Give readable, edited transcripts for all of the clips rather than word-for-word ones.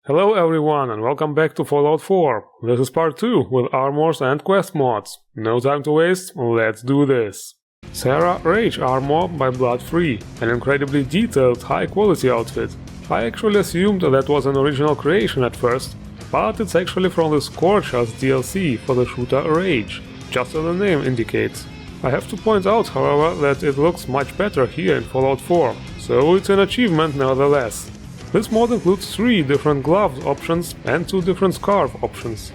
Hello everyone and welcome back to Fallout 4. This is part 2 with armors and quest mods. No time to waste, let's do this. TERA Rage Armor by BloodFree, an incredibly detailed, high quality outfit. I actually assumed that was an original creation at first, but it's actually from the Scorchers DLC for the shooter Rage, just as the name indicates. I have to point out, however, that it looks much better here in Fallout 4, so it's an achievement nevertheless. This mod includes 3 different glove options and 2 different scarf options.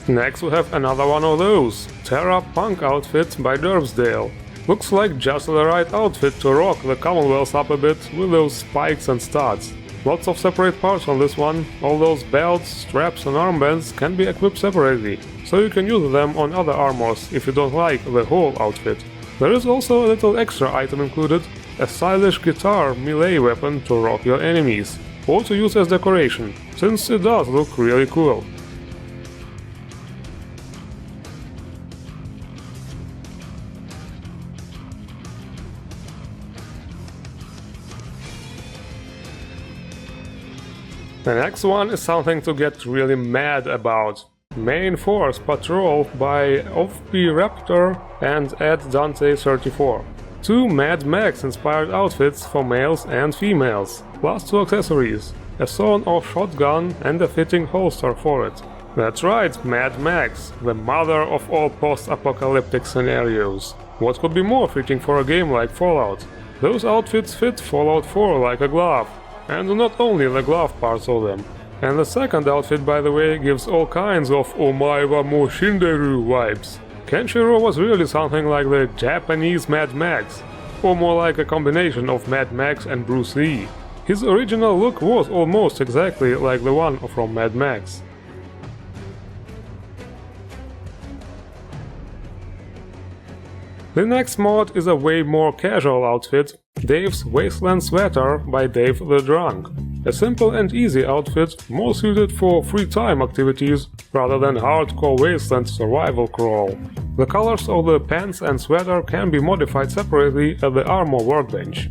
Next we have another one of those, TERA Punk outfit by Derbsdale. Looks like just the right outfit to rock the Commonwealth up a bit with those spikes and studs. Lots of separate parts on this one, all those belts, straps and armbands can be equipped separately, so you can use them on other armors if you don't like the whole outfit. There is also a little extra item included, a stylish guitar melee weapon to rock your enemies, or to use as decoration, since it does look really cool. The next one is something to get really mad about. Main Force Patrol by AWPRATOR and @Dante34. 2 Mad Max inspired outfits for males and females, plus 2 accessories, a sawn-off shotgun and a fitting holster for it. That's right, Mad Max, the mother of all post-apocalyptic scenarios. What could be more fitting for a game like Fallout? Those outfits fit Fallout 4 like a glove. And not only the glove parts of them. And the second outfit, by the way, gives all kinds of Omae mo Shinderu vibes. Kenshiro was really something like the Japanese Mad Max, or more like a combination of Mad Max and Bruce Lee. His original look was almost exactly like the one from Mad Max. The next mod is a way more casual outfit, Dave's Wasteland Sweater by davethedrunk. A simple and easy outfit, more suited for free time activities rather than hardcore wasteland survival crawl. The colors of the pants and sweater can be modified separately at the armor workbench.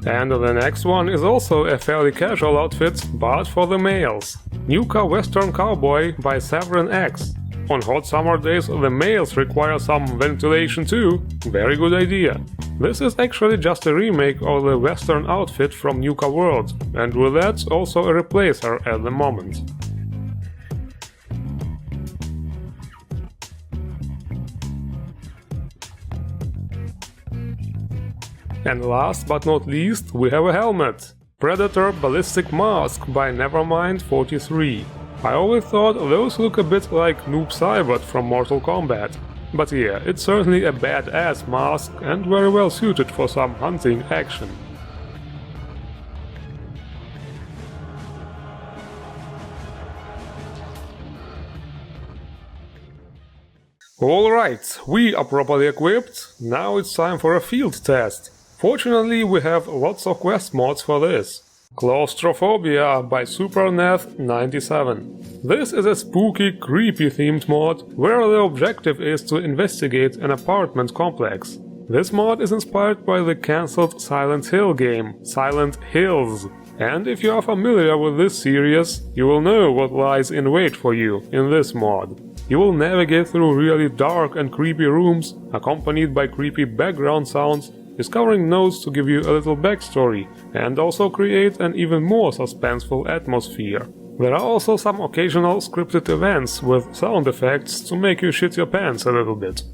And the next one is also a fairly casual outfit, but for the males. Nuka Western Cowboy by Savrenk. On hot summer days the males require some ventilation too, very good idea. This is actually just a remake of the Western outfit from Nuka World, and with that also a replacer at the moment. And last but not least, we have a helmet. Predator Ballistic Mask by Nevermind43. I always thought those look a bit like Noob Saibot from Mortal Kombat. But yeah, it's certainly a badass mask and very well suited for some hunting action. Alright, we are properly equipped, now it's time for a field test. Fortunately, we have lots of quest mods for this. Claustrophobia by SuperNath97. This is a spooky, creepy themed mod, where the objective is to investigate an apartment complex. This mod is inspired by the cancelled Silent Hill game, Silent Hills. And if you are familiar with this series, you will know what lies in wait for you in this mod. You will navigate through really dark and creepy rooms, accompanied by creepy background sounds, discovering notes to give you a little backstory, and also create an even more suspenseful atmosphere. There are also some occasional scripted events with sound effects to make you shit your pants a little bit.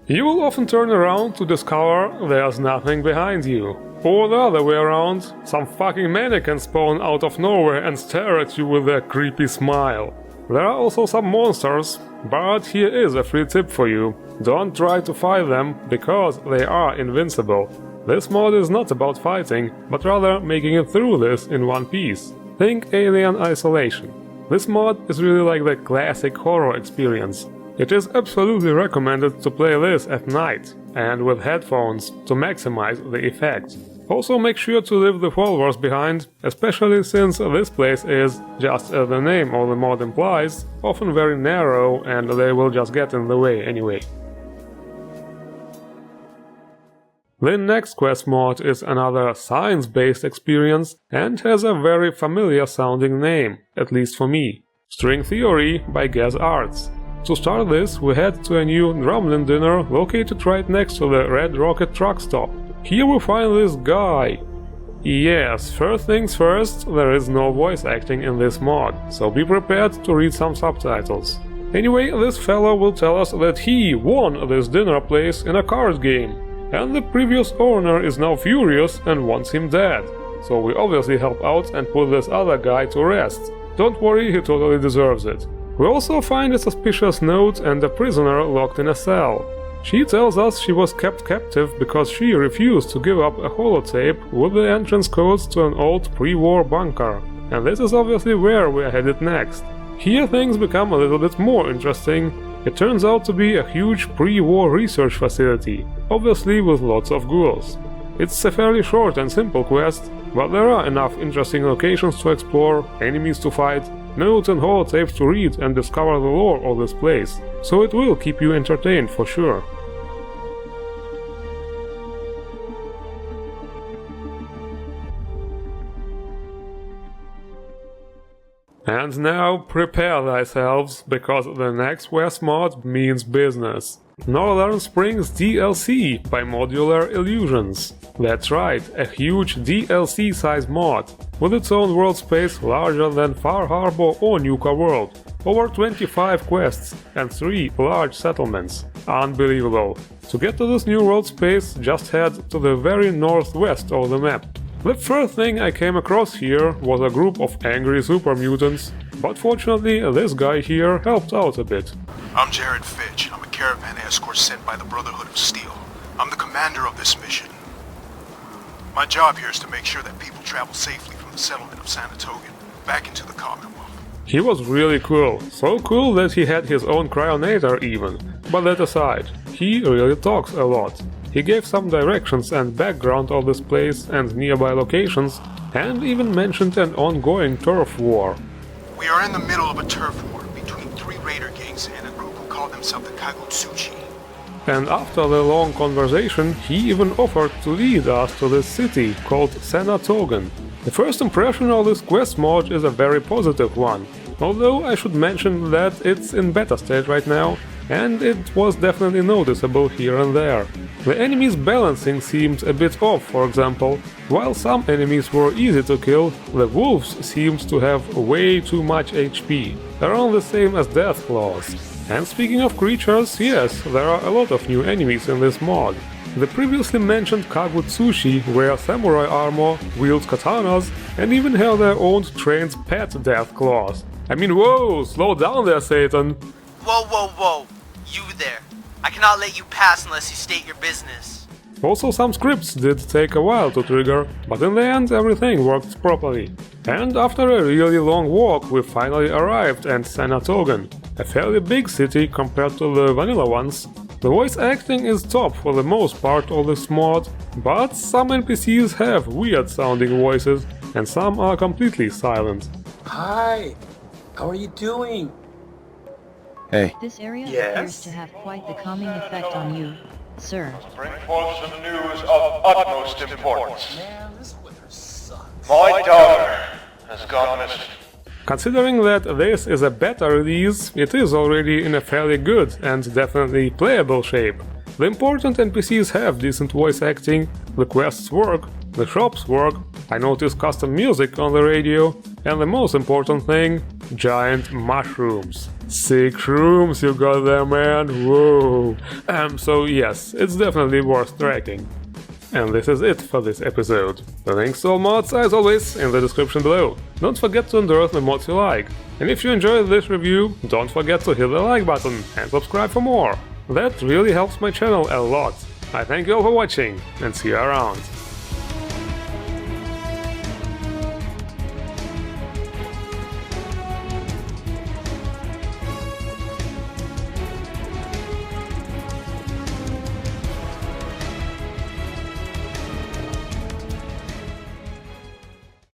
You will often turn around to discover there's nothing behind you. Or the other way around, some fucking mannequin spawn out of nowhere and stare at you with a creepy smile. There are also some monsters, but here is a free tip for you. Don't try to fight them, because they are invincible. This mod is not about fighting, but rather making it through this in one piece. Think Alien Isolation. This mod is really like the classic horror experience. It is absolutely recommended to play this at night and with headphones to maximize the effect. Also make sure to leave the followers behind, especially since this place is, just as the name of the mod implies, often very narrow and they will just get in the way anyway. The next quest mod is another science-based experience and has a very familiar sounding name, at least for me. String Theory by Gas Arts. To start this, we head to a new drumlin dinner located right next to the Red Rocket truck stop. Here we find this guy. Yes, first things first, there is no voice acting in this mod, so be prepared to read some subtitles. Anyway, this fellow will tell us that he won this dinner place in a card game, and the previous owner is now furious and wants him dead. So we obviously help out and put this other guy to rest. Don't worry, he totally deserves it. We also find a suspicious note and a prisoner locked in a cell. She tells us she was kept captive because she refused to give up a holotape with the entrance codes to an old pre-war bunker. And this is obviously where we are headed next. Here things become a little bit more interesting. It turns out to be a huge pre-war research facility, obviously with lots of ghouls. It's a fairly short and simple quest, but there are enough interesting locations to explore, enemies to fight, notes and holotapes to read and discover the lore of this place, so it will keep you entertained for sure. And now prepare thyselves, because the next quest mod means business. Northern Springs DLC by Modular Illusions. That's right, a huge DLC size mod, with its own world space larger than Far Harbor or Nuka World, over 25 quests and 3 large settlements. Unbelievable. To get to this new world space, just head to the very northwest of the map. The first thing I came across here was a group of angry super mutants, but fortunately this guy here helped out a bit. I'm Jared Fitch. I'm a caravan escort sent by the Brotherhood of Steel. I'm the commander of this mission. My job here is to make sure that people travel safely from the settlement of Sanatogan back into the Commonwealth. He was really cool, so cool that he had his own cryonator even. But that aside, he really talks a lot. He gave some directions and background of this place and nearby locations, and even mentioned an ongoing turf war. We are in the middle of a turf war between 3 raider gangs and a group who call themselves the Kagutsouchi. And after the long conversation, he even offered to lead us to this city called Sanatogan. The first impression of this quest mod is a very positive one, although I should mention that it's in beta state right now, and it was definitely noticeable here and there. The enemies' balancing seemed a bit off, for example. While some enemies were easy to kill, the wolves seemed to have way too much HP, around the same as death claws. And speaking of creatures, yes, there are a lot of new enemies in this mod. The previously mentioned Kagutsushi wear samurai armor, wield katanas, and even have their own trained pet death claws. I mean, whoa, slow down there, Satan! Whoa, whoa, whoa! You there! I cannot let you pass unless you state your business. Also, some scripts did take a while to trigger, but in the end everything worked properly. And after a really long walk we finally arrived at Sanatogan, a fairly big city compared to the vanilla ones. The voice acting is top for the most part of this mod, but some NPCs have weird sounding voices and some are completely silent. Hi, how are you doing? Hey. This area Yes? appears to have quite the calming effect on you, sir. Bring forth some news of utmost importance. Man, this weather sucks. My daughter has gone missing. Considering that this is a beta release, it is already in a fairly good and definitely playable shape. The important NPCs have decent voice acting, the quests work, the shops work, I noticed custom music on the radio, and the most important thing, giant mushrooms. Sick shrooms you got there, man, whoa! So yes, it's definitely worth tracking. And this is it for this episode. The links to all mods, as always, in the description below. Don't forget to endorse the mods you like. And if you enjoyed this review, don't forget to hit the like button and subscribe for more. That really helps my channel a lot. I thank you all for watching, and see you around.